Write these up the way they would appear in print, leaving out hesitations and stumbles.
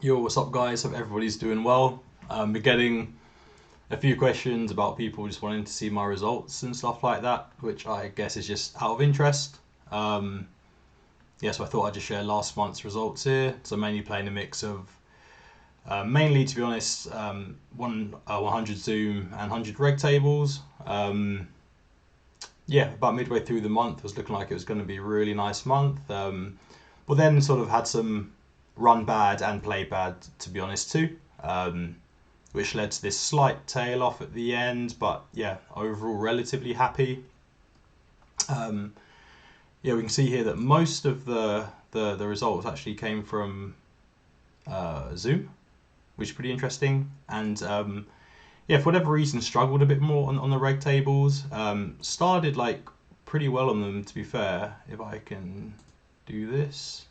Yo, what's up, guys? Hope everybody's doing well. We're getting a few questions about people just wanting to see my results and stuff like that, which I guess is just out of interest. Um, so I thought I'd just share last month's results here. So mainly playing a mix of, mainly to be honest, 100 Zoom and 100 reg tables. About midway through the month, it was looking like it was going to be a really nice month. But then sort of had some run bad and play bad, to be honest, too, which led to this slight tail off at the end. But yeah, overall relatively happy. Um, we can see here that most of the results actually came from Zoom, which is pretty interesting. And for whatever reason, struggled a bit more on the reg tables. Started like pretty well on them, to be fair. If I can do this.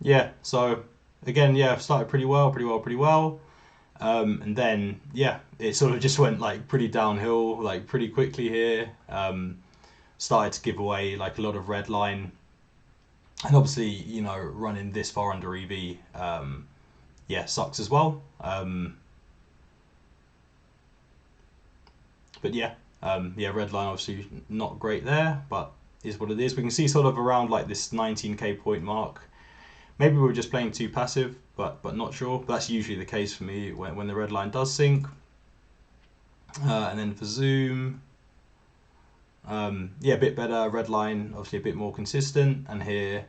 Yeah, so again, started pretty well. And then, it sort of just went like pretty downhill, like pretty quickly here. Started to give away like a lot of red line. And obviously, running this far under EV, sucks as well. Red line obviously not great there, but is what it is. We can see sort of around like this 19k point mark. Maybe we were just playing too passive, but not sure. But that's usually the case for me when the red line does sink. And then for Zoom, a bit better. Red line obviously a bit more consistent, and here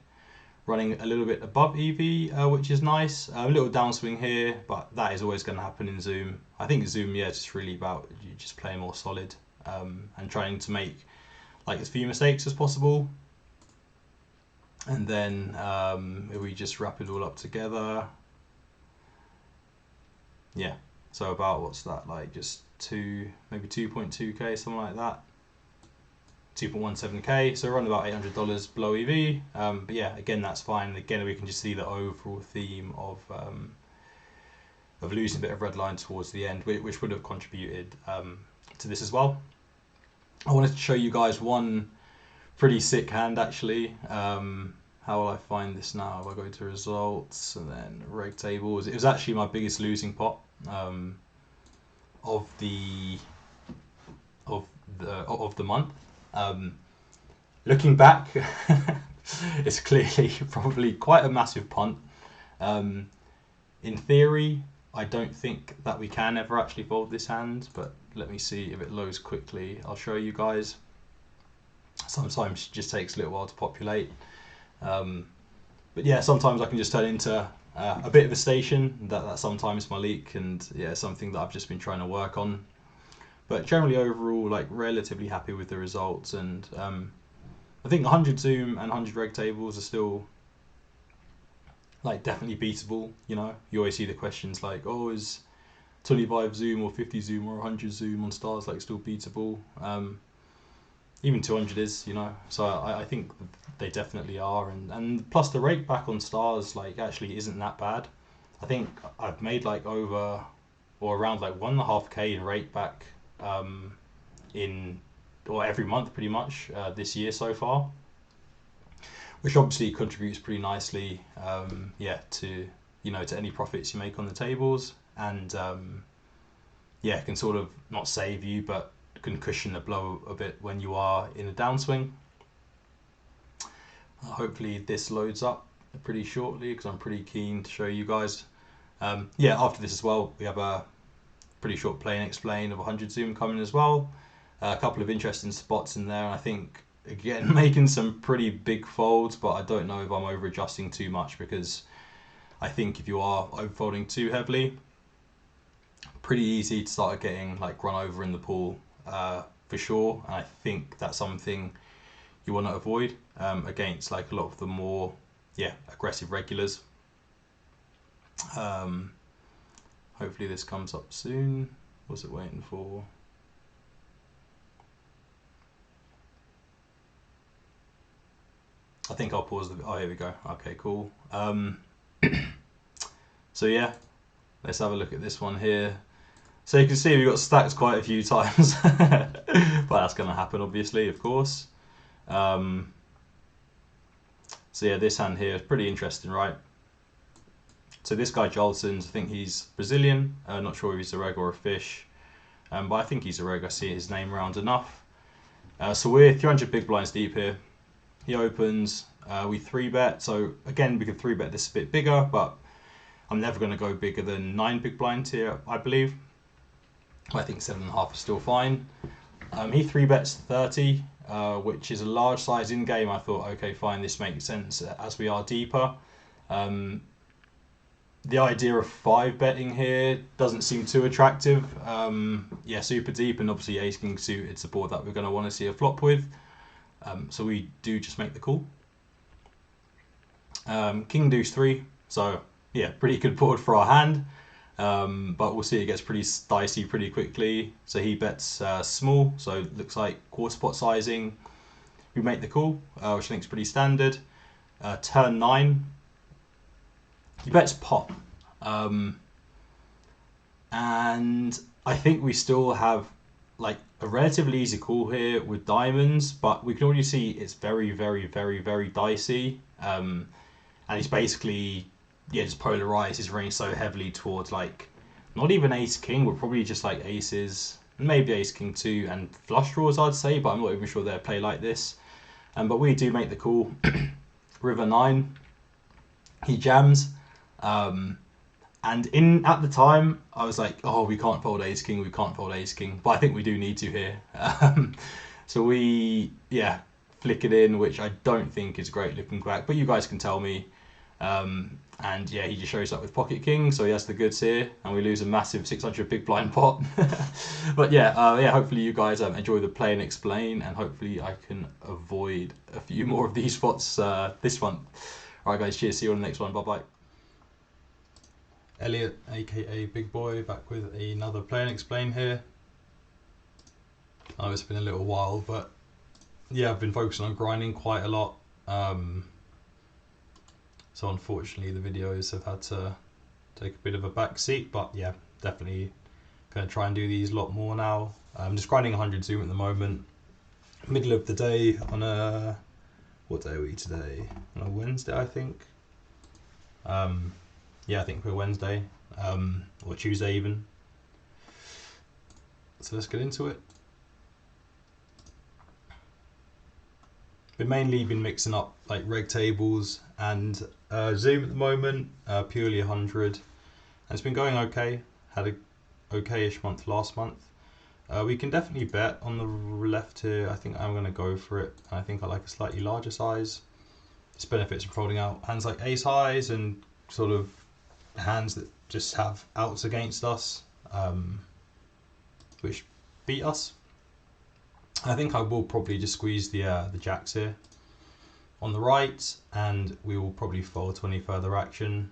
running a little bit above EV, which is nice. A little downswing here, but that is always going to happen in Zoom. I think Zoom, it's just really about you just playing more solid and trying to make like as few mistakes as possible. And then if we just wrap it all up together, so about what's that, like just maybe 2.2k, something like that, 2.17k, so around about $800 below EV. But yeah, again, that's fine. Again, we can just see the overall theme of losing a bit of red line towards the end, which would have contributed to this as well. I wanted to show you guys one pretty sick hand actually. How will I find this now? If I go to results and then reg tables, it was actually my biggest losing pot of the month. Looking back, it's clearly probably quite a massive punt. In theory, I don't think that we can ever actually fold this hand, but let me see if it loads quickly. I'll show you guys. Sometimes it just takes a little while to populate. But yeah, sometimes I can just turn into a bit of a station. That's sometimes my leak, and something that I've just been trying to work on. But generally overall, like relatively happy with the results, and I think 100 Zoom and 100 reg tables are still like definitely beatable. You always see the questions like, oh, is 25 Zoom or 50 Zoom or 100 Zoom on stars like still beatable? Even 200 is, so I think they definitely are, and plus the rate back on stars like actually isn't that bad. I think I've made like over or around like 1.5k in rate back every month pretty much this year so far, which obviously contributes pretty nicely to to any profits you make on the tables, and can sort of not save you, but can cushion the blow a bit when you are in a downswing. Hopefully this loads up pretty shortly because I'm pretty keen to show you guys. After this as well, we have a pretty short play and explain of 100 Zoom coming as well. A couple of interesting spots in there, and I think again making some pretty big folds, but I don't know if I'm over adjusting too much, because I think if you are over folding too heavily, pretty easy to start getting like run over in the pool for sure, and I think that's something you want to avoid against like a lot of the more aggressive regulars. Hopefully this comes up soon. What's it waiting for? I think I'll pause the. Oh, here we go. Okay, cool. So let's have a look at this one here. So you can see we got stacked quite a few times, but that's going to happen obviously, of course. So this hand here is pretty interesting, right? So this guy Jolson's, I think he's Brazilian. Not sure if he's a reg or a fish, but I think he's a reg. I see his name around enough. So we're 300 big blinds deep here. He opens. We 3-bet. So again, we could 3-bet this a bit bigger, but I'm never going to go bigger than 9 big blinds here, I believe. I think 7.5 is still fine. He 3-bets 30, which is a large size in game. I thought, okay, fine, this makes sense as we are deeper. The idea of 5-betting here doesn't seem too attractive. Yeah, super deep, and obviously ace king suited, it's a board that we're going to want to see a flop with. So we do just make the call. King deuce 3, so yeah, pretty good board for our hand. But we'll see it gets pretty dicey pretty quickly. So he bets small, so it looks like quarter pot sizing. We make the call, which I think is pretty standard. Turn 9, he bets pot. And I think we still have like a relatively easy call here with diamonds, but we can already see it's very, very, very, very dicey. And he's basically, yeah, just polarized his range so heavily towards like not even ace king, we're probably just like aces, maybe ace king 2 and flush draws, I'd say, but I'm not even sure they'll play like this. But we do make the call. River 9, he jams. And at the time, I was like, oh, we can't fold ace king, we can't fold ace king, but I think we do need to here. So we, yeah, flick it in, which I don't think is great looking back, but you guys can tell me. And yeah, he just shows up with pocket king, so he has the goods here, and we lose a massive 600 big blind pot. But yeah, yeah, hopefully you guys enjoy the play and explain, and hopefully I can avoid a few more of these spots this month. Alright guys, cheers, see you on the next one, bye bye. Elliot, aka Big Boy, back with another play and explain here. I know it's been a little while, but yeah, I've been focusing on grinding quite a lot. So unfortunately the videos have had to take a bit of a back seat, but yeah, definitely going to try and do these a lot more now. I'm just grinding 100 Zoom at the moment. Middle of the day on a, what day are we today? On a Wednesday, I think. Yeah, I think we're Wednesday, or Tuesday even. So let's get into it. We've mainly been mixing up like reg tables and Zoom at the moment, purely 100. And it's been going okay, had a okay-ish month last month. We can definitely bet on the left here. I think I'm going to go for it. I think I like a slightly larger size. This benefits from folding out hands like ace highs and sort of hands that just have outs against us, which beat us. I think I will probably just squeeze the jacks here on the right, and we will probably fold to any further action.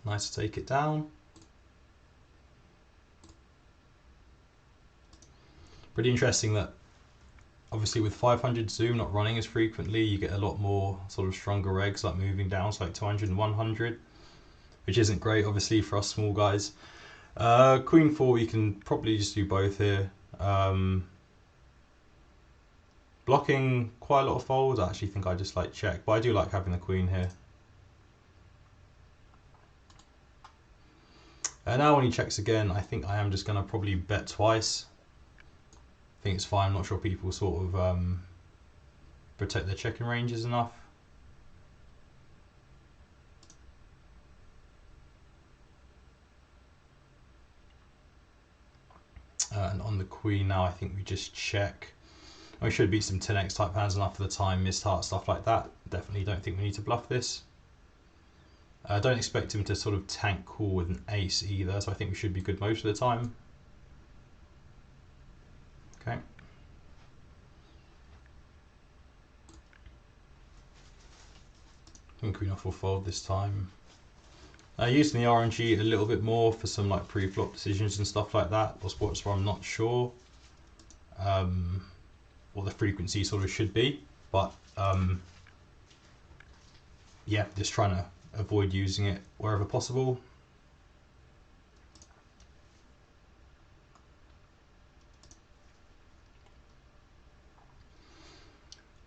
Nice to take it down. Pretty interesting that obviously with 500 Zoom not running as frequently, you get a lot more sort of stronger regs like moving down to like 200 and 100, which isn't great obviously for us small guys. Queen 4, we can probably just do both here. Blocking quite a lot of folds. I actually think I just like check, but I do like having the queen here. Now when he checks again, I think I am just going to probably bet twice. I think it's fine. I'm not sure people sort of protect their checking ranges enough. And on the queen now, I think we just check. We should beat some 10x type hands enough for the time, missed heart, stuff like that. Definitely don't think we need to bluff this. I don't expect him to sort of tank call with an ace either, so I think we should be good most of the time. Okay. And queen off will fold this time. Using the RNG a little bit more for some like pre-flop decisions and stuff like that, or spots where I'm not sure what the frequency sort of should be, but yeah, just trying to avoid using it wherever possible.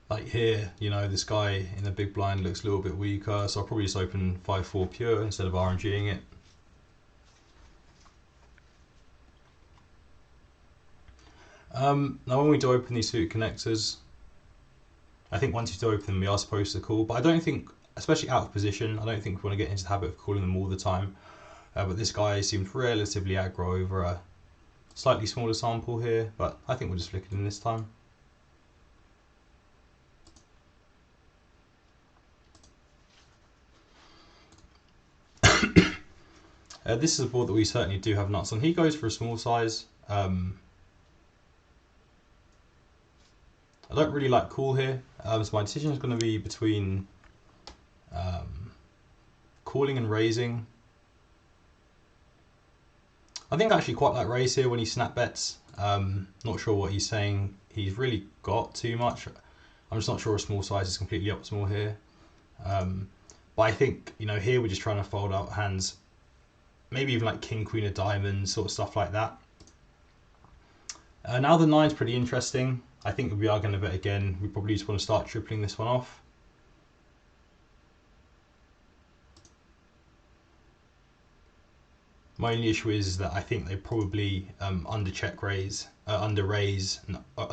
Like here, you know, this guy in the big blind looks a little bit weaker, so I'll probably just open 5-4 pure instead of RNGing it. Now when we do open these suited connectors, I think once you do open them we are supposed to call, but I don't think, especially out of position, I don't think we want to get into the habit of calling them all the time. But this guy seems relatively aggro over a slightly smaller sample here, but I think we'll just flick it in this time. This is a board that we certainly do have nuts on. He goes for a small size. I don't really like call here, so my decision is going to be between calling and raising. I think I actually quite like raise here when he snap bets. Not sure what he's saying. He's really got too much. I'm just not sure a small size is completely optimal here. But I think, you know, here we're just trying to fold out hands, maybe even like king, queen of diamonds, sort of stuff like that. Now the nine's pretty interesting. I think we are going to bet again. We probably just want to start tripling this one off. My only issue is that I think they probably under check raise, under raise,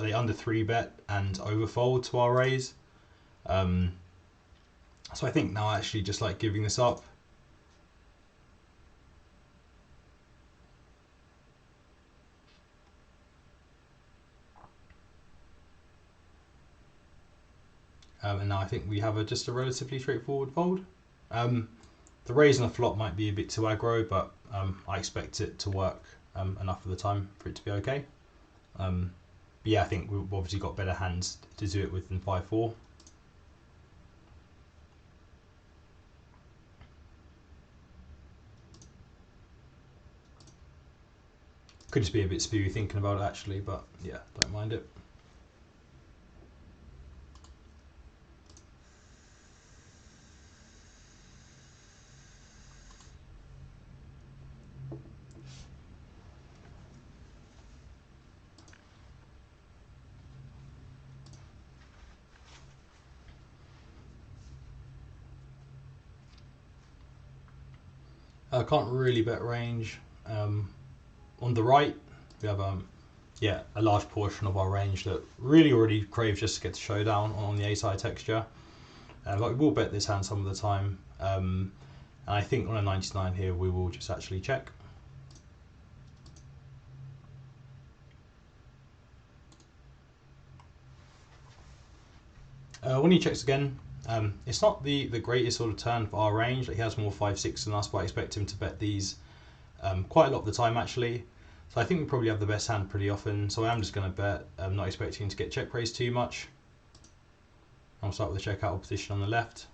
they under 3-bet and overfold to our raise. So I think now actually just like giving this up. And now I think we have just a relatively straightforward fold. The raise and the flop might be a bit too aggro, but I expect it to work enough of the time for it to be okay. But yeah, I think we've obviously got better hands to do it with than 5-4. Could just be a bit spewy thinking about it actually, but yeah, don't mind it. I can't really bet range. On the right, we have yeah, a large portion of our range that really already craves just to get the showdown on the A-side texture. But we will bet this hand some of the time. And I think on a 99 here, we will just actually check. When he checks again, it's not the greatest sort of turn for our range. Like he has more 5-6 than us, but I expect him to bet these quite a lot of the time actually. So I think we probably have the best hand pretty often. So I am just going to bet. I'm not expecting him to get check raised too much. I'll start with the check out position on the left.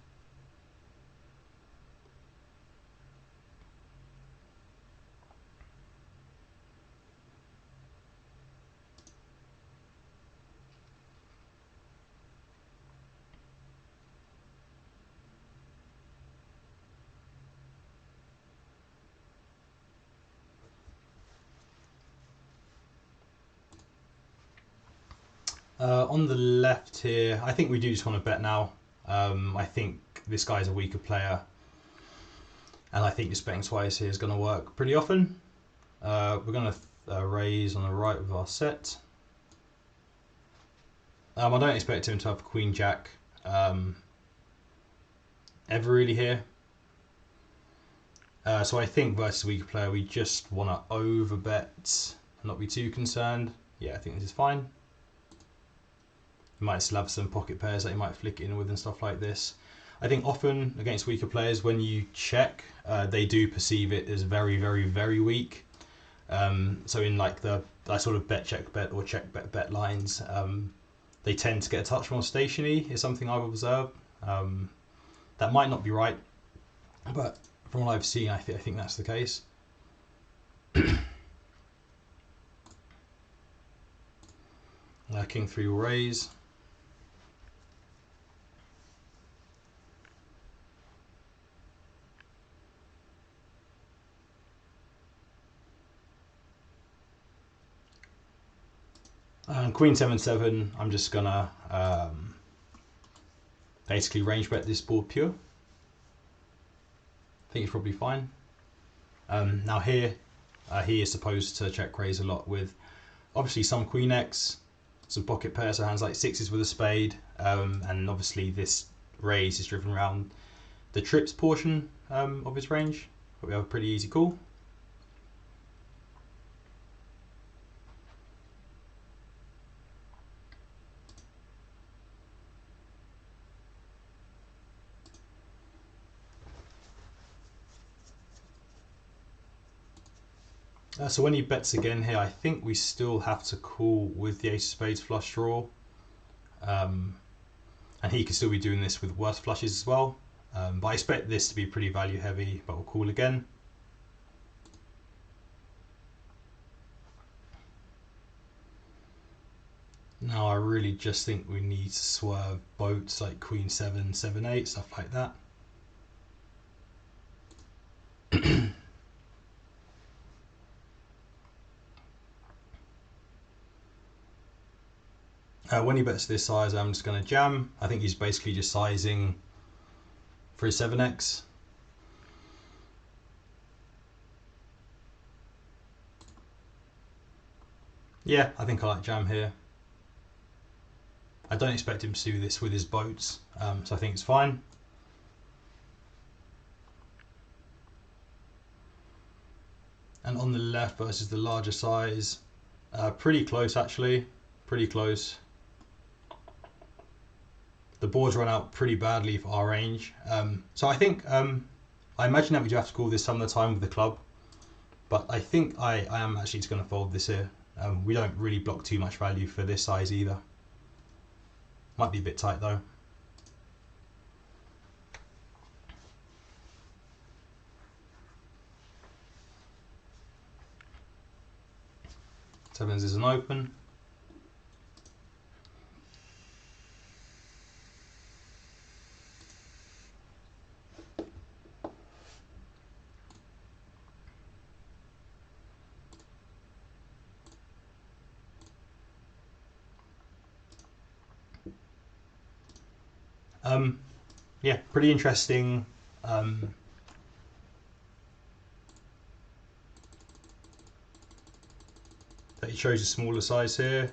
On the left here, I think we do just want to bet now. I think this guy's a weaker player, and I think just betting twice here is going to work pretty often. We're going to raise on the right with our set. I don't expect him to have Queen Jack ever really here. So I think versus a weaker player, we just want to overbet and not be too concerned. Yeah, I think this is fine. You might still have some pocket pairs that you might flick in with and stuff like this. I think often against weaker players, when you check, they do perceive it as very, very, very weak. So in like the sort of bet check bet or check bet bet lines, they tend to get a touch more stationary, is something I've observed. That might not be right, but from what I've seen, I think that's the case. King 3 will raise. And Queen 7-7, I'm just gonna basically range bet this board pure. I think it's probably fine. Now here, he is supposed to check raise a lot with obviously some queen X, some pocket pairs, so hands like sixes with a spade, and obviously this raise is driven around the trips portion of his range, but we have a pretty easy call. So when he bets again here, I think we still have to call with the ace of spades flush draw. And he can still be doing this with worse flushes as well. But I expect this to be pretty value heavy, but we'll call again. Now I really just think we need to swerve boats like queen 7, 7, 8, stuff like that. When he bets this size, I'm just going to jam. I think he's basically just sizing for his 7x. Yeah, I think I like jam here. I don't expect him to do this with his boats, so I think it's fine. And on the left versus the larger size, pretty close actually, pretty close. The board's run out pretty badly for our range. So I think, I imagine that we do have to call this some of the time with the club, but I think I am actually just going to fold this here. We don't really block too much value for this size either. Might be a bit tight though. Sevens is an open. Yeah, pretty interesting. That he chose a smaller size here.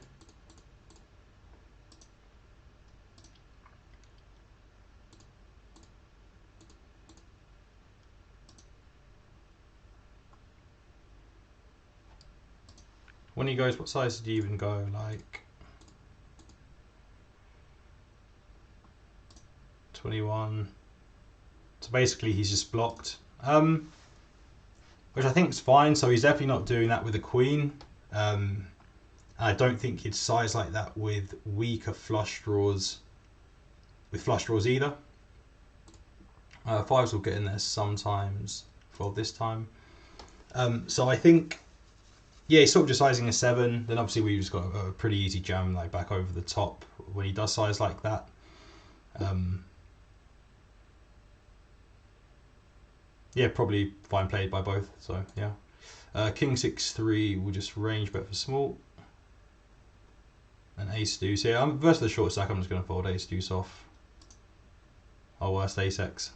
When he goes, what size did he even go? Like 21. So basically he's just blocked, which I think is fine. So he's definitely not doing that with a queen. I don't think he'd size like that with weaker flush draws, either. Fives will get in there sometimes, 12 this time. So I think, yeah, he's sort of just sizing a 7. Then obviously we just got a pretty easy jam like back over the top when he does size like that. Yeah, probably fine played by both. So yeah, king 6-3 will just range bet for small. And ace deuce here. Versus the short stack, I'm just going to fold ace deuce off. Our worst ace x.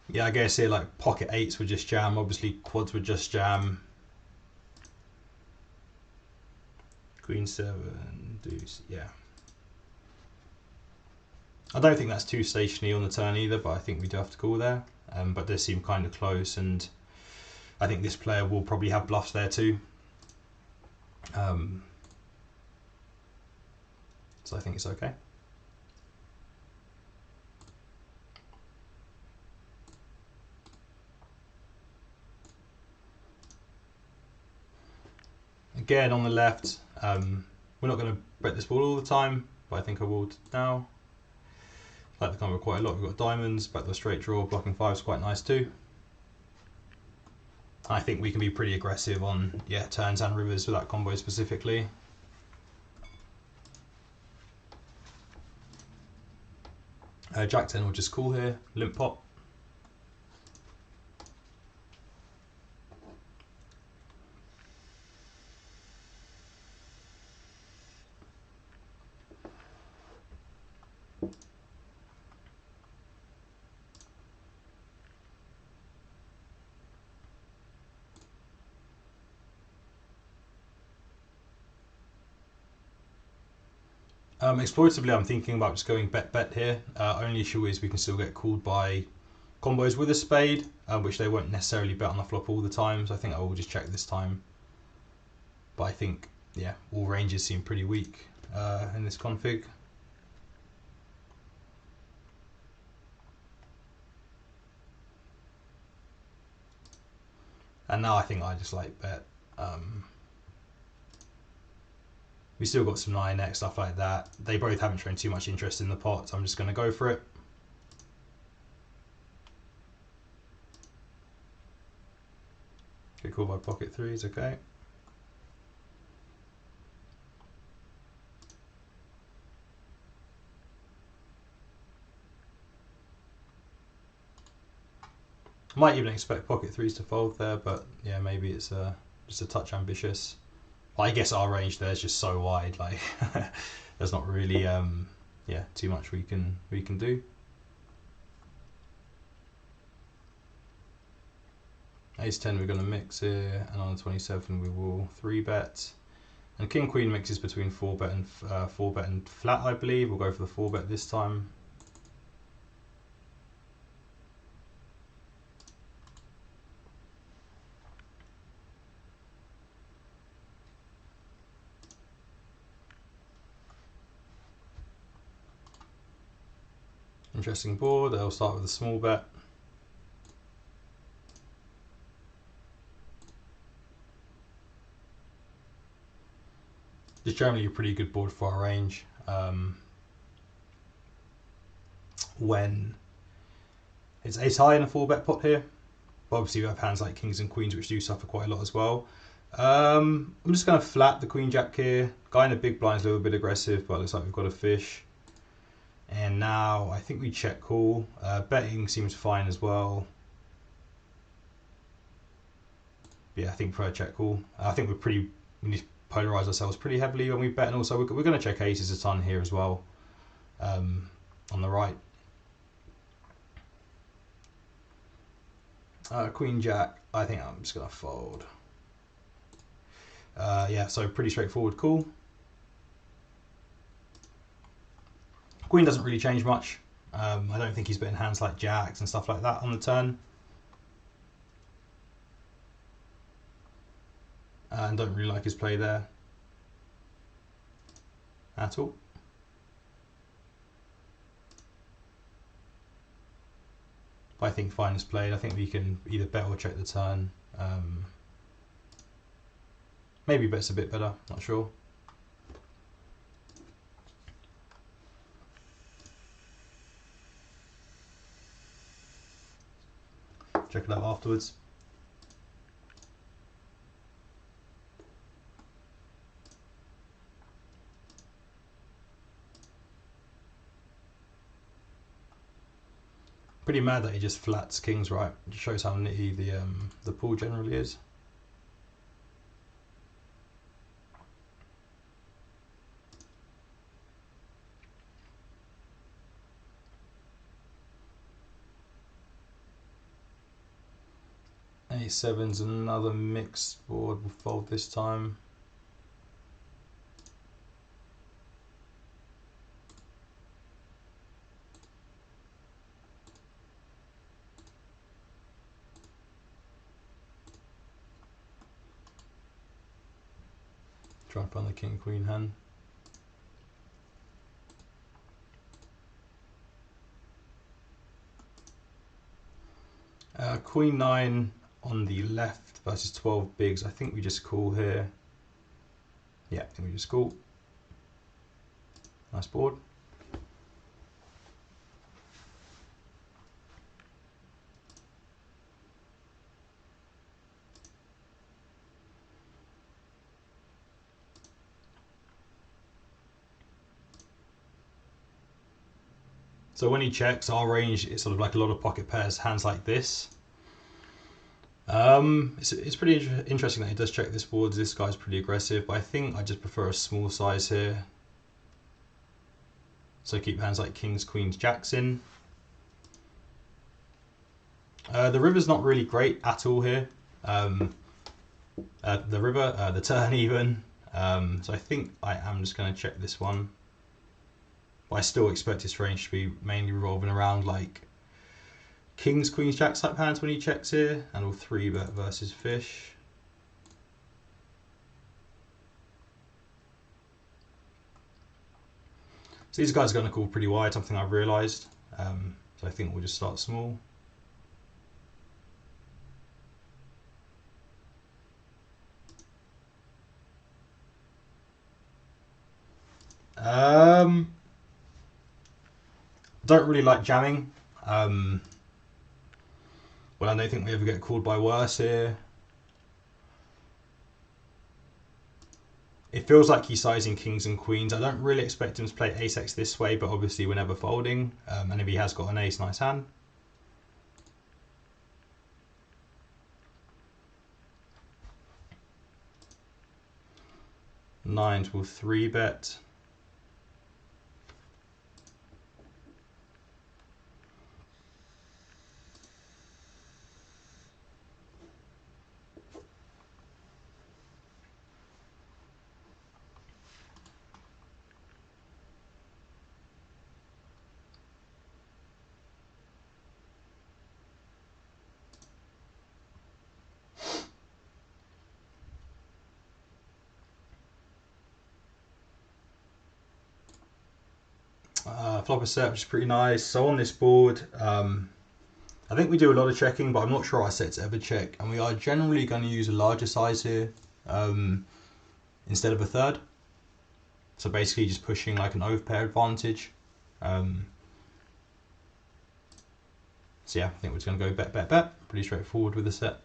Yeah, I guess here like pocket eights would just jam. Obviously quads would just jam. Queen 7, deuce, yeah. I don't think that's too stationary on the turn either, but I think we do have to call there. But they seem kind of close, and I think this player will probably have bluffs there too. So I think it's okay. Again on the left, we're not going to bet this ball all the time, but I think I will now. I like the combo quite a lot. We've got diamonds, back to the straight draw, blocking 5 is quite nice too. I think we can be pretty aggressive on turns and rivers with that combo specifically. Jack 10 will just call here, limp pot. Exploitably, I'm thinking about just going bet here. Only issue is we can still get called by combos with a spade, which they won't necessarily bet on the flop all the time. So I think I will just check this time. But I think, yeah, all ranges seem pretty weak in this config. And now I think I just like bet. We still got some 9x, stuff like that. They both haven't shown too much interest in the pot, so I'm just going to go for it. Get called by pocket threes, okay. Might even expect pocket threes to fold there, but yeah, maybe it's just a touch ambitious. I guess our range there is just so wide, like there's not really yeah, too much we can do. Ace 10 we're going to mix here, and on the 27 we will 3-bet. And King Queen mixes between 4-bet and flat, I believe. We'll go for the 4-bet this time. Interesting board. They'll start with a small bet. Just generally a pretty good board for our range. When it's ace high in a 4-bet pot here, but obviously we have hands like kings and queens which do suffer quite a lot as well. I'm just going to flat the queen jack here. Guy in the big blind is a little bit aggressive, but it looks like we've got a fish. And now I think we check call. Betting seems fine as well. Yeah, I think for a check call. I think we need to polarize ourselves pretty heavily when we bet, and also we're going to check aces a ton here as well on the right. Queen jack, I think I'm just going to fold. Yeah, so pretty straightforward call. Queen doesn't really change much. I don't think he's betting hands like jacks and stuff like that on the turn. And don't really like his play there at all. But I think fine is played. I think we can either bet or check the turn. Maybe bet's a bit better, not sure. Check it out afterwards. Pretty mad that he just flats kings right. It just shows how nitty the pool generally is. A7's another mixed board. We'll fold this time. Drop on the king queen hand. Queen 9 on the left versus 12 bigs. I think we just call here. Yeah, I think we just call. Nice board. So when he checks, our range is sort of like a lot of pocket pairs, hands like this. It's pretty interesting that he does check this board. This guy's pretty aggressive, but I think I just prefer a small size here. So keep hands like kings, queens, jacks in. The river's not really great at all here. The river, the turn even. So I think I am just going to check this one. But I still expect his range to be mainly revolving around like kings, queens, jacks type hands when he checks here, and all 3-bet versus fish. So these guys are going to call pretty wide, something I've realised. So I think we'll just start small. Don't really like jamming. Well, I don't think we ever get called by worse here. It feels like he's sizing kings and queens. I don't really expect him to play ace-x this way, but obviously we're never folding. And if he has got an ace, nice hand. Nines will 3-bet. Flop a set, which is pretty nice. So on this board, I think we do a lot of checking, but I'm not sure our sets ever check. And we are generally going to use a larger size here instead of a third. So basically just pushing like an overpair advantage. So yeah, I think we're just going to go bet, bet, bet. Pretty straightforward with the set.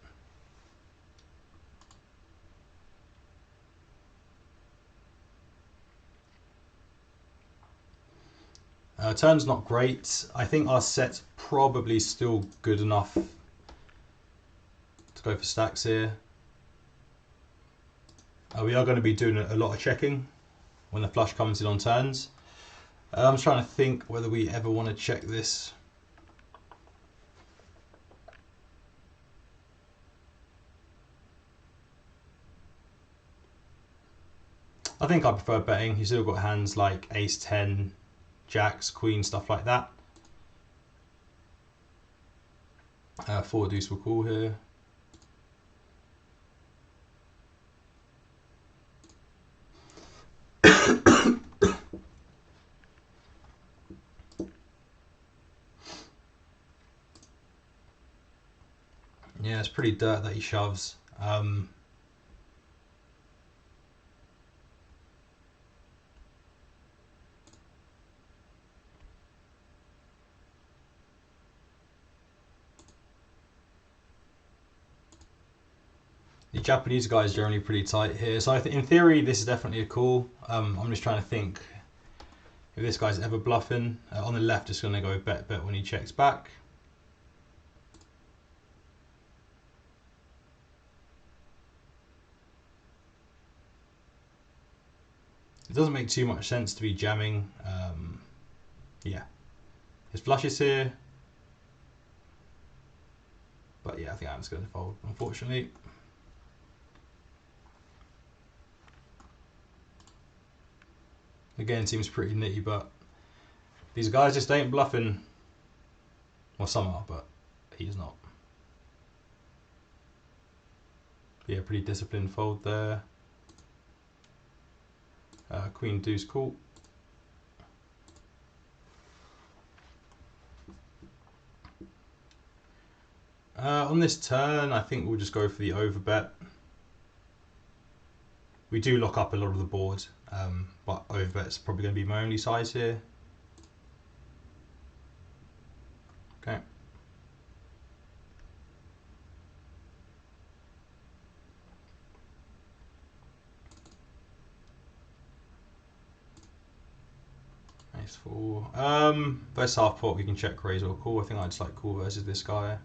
Turn's not great. I think our set's probably still good enough to go for stacks here. We are going to be doing a lot of checking when the flush comes in on turns. I'm trying to think whether we ever want to check this. I think I prefer betting. He's still got hands like ace 10, jacks, queen, stuff like that. 4 deuce will call here. Yeah, it's pretty dirt that he shoves. The Japanese guy is generally pretty tight here, so in theory this is definitely a call. I'm just trying to think if this guy's ever bluffing. On the left, just going to go bet, bet when he checks back. It doesn't make too much sense to be jamming. Yeah, his flush is here, but yeah, I think I'm just going to fold, unfortunately. Again, seems pretty nitty, but these guys just ain't bluffing. Well, some are, but he's not. Yeah, pretty disciplined fold there. Queen deuce call. On this turn, I think we'll just go for the overbet. We do lock up a lot of the board, but overbet's probably going to be my only size here. Okay. 4. Versus half pot, we can check raise or call. I think I just like call versus this guy.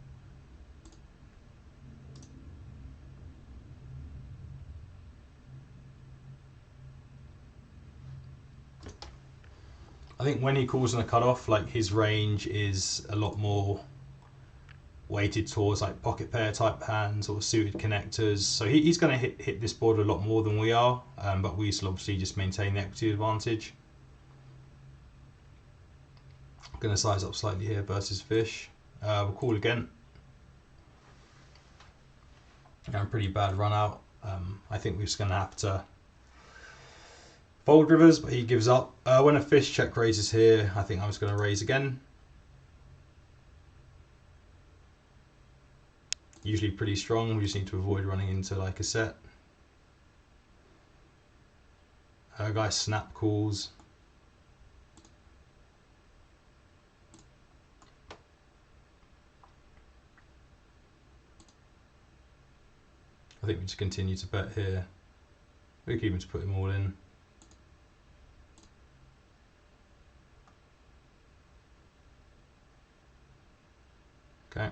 I think when he calls on a cutoff, like his range is a lot more weighted towards like pocket pair type hands or suited connectors. So he's going to hit this board a lot more than we are, but we still obviously just maintain the equity advantage. I'm going to size up slightly here versus fish. We'll call again. And a pretty bad run out. I think we're just going to have to fold rivers, but he gives up. When a fish check raises here, I think I'm just going to raise again. Usually pretty strong, we just need to avoid running into like a set. Guy snap calls. I think we just continue to bet here. We can even just put him all in. Okay.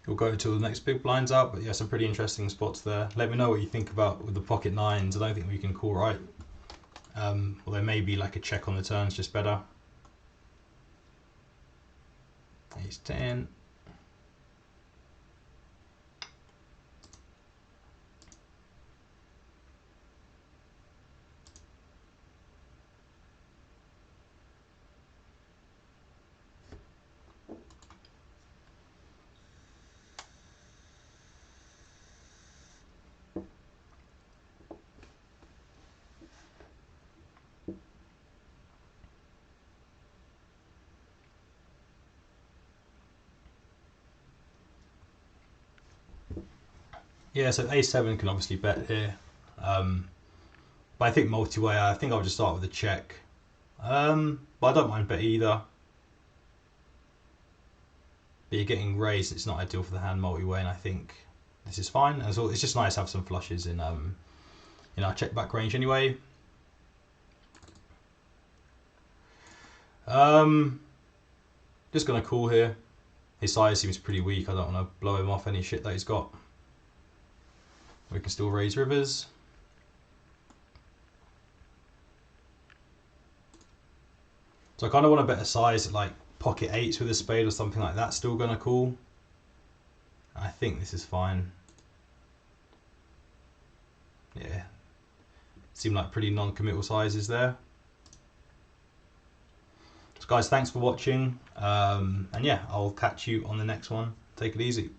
We'll go until the next big blind's out, but yeah, some pretty interesting spots there. Let me know what you think about with the pocket nines. I don't think we can call right. Although maybe like a check on the turn's just better. Ace 10. Yeah, so A7 can obviously bet here. But I think multi-way, I think I'll just start with a check. But I don't mind bet either. But you're getting raised, it's not ideal for the hand multi-way, and I think this is fine. As well, it's just nice to have some flushes in our check back range anyway. Just gonna call here. His size seems pretty weak. I don't want to blow him off any shit that he's got. We can still raise rivers. So I kind of want to bet a size at like pocket eights with a spade or something like that. Still gonna call. I think this is fine. Yeah. Seem like pretty non-committal sizes there. So guys, thanks for watching. And yeah, I'll catch you on the next one. Take it easy.